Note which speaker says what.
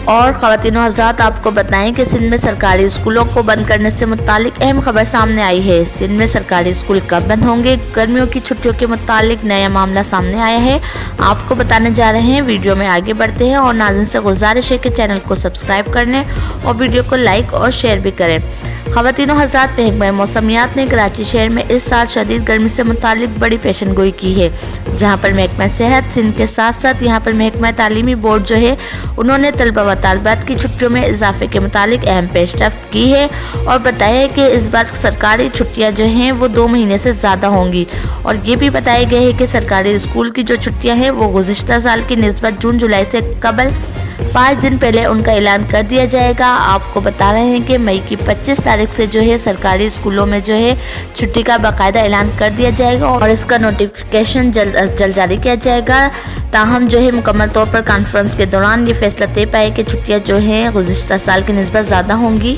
Speaker 1: اور خواتین و حضرات، آپ کو بتائیں کہ سندھ میں سرکاری اسکولوں کو بند کرنے سے متعلق اہم خبر سامنے آئی ہے۔ سندھ میں سرکاری اسکول کب بند ہوں گے؟ گرمیوں کی چھٹیوں کے متعلق نیا معاملہ سامنے آیا ہے، آپ کو بتانے جا رہے ہیں۔ ویڈیو میں آگے بڑھتے ہیں اور ناظرین سے گزارش ہے کہ چینل کو سبسکرائب کر لیں اور ویڈیو کو لائک اور شیئر بھی کریں۔ خواتین و حضرات، محکمہ موسمیات نے کراچی شہر میں اس سال شدید گرمی سے متعلق بڑی پیشن گوئی کی ہے، جہاں پر محکمہ صحت سندھ کے ساتھ ساتھ یہاں پر محکمہ تعلیمی بورڈ جو ہے انہوں نے طلبہ و طالبات کی چھٹیوں میں اضافے کے متعلق اہم پیش رفت کی ہے اور بتایا ہے کہ اس بار سرکاری چھٹیاں جو ہیں وہ 2 مہینے سے زیادہ ہوں گی، اور یہ بھی بتایا گیا ہے کہ سرکاری اسکول کی جو چھٹیاں ہیں وہ گزشتہ سال کی نسبت جون جولائی سے قبل 5 دن پہلے ان کا اعلان کر دیا جائے گا۔ آپ کو بتا رہے ہیں کہ مئی کی 25 تاریخ سے جو ہے سرکاری اسکولوں میں جو ہے چھٹی کا باقاعدہ اعلان کر دیا جائے گا اور اس کا نوٹیفیکیشن جلد جاری کیا جائے گا۔ تاہم جو ہے مکمل طور پر کانفرنس کے دوران یہ فیصلہ طے پایا کہ چھٹیاں جو ہیں گزشتہ سال کی نسبت زیادہ ہوں گی۔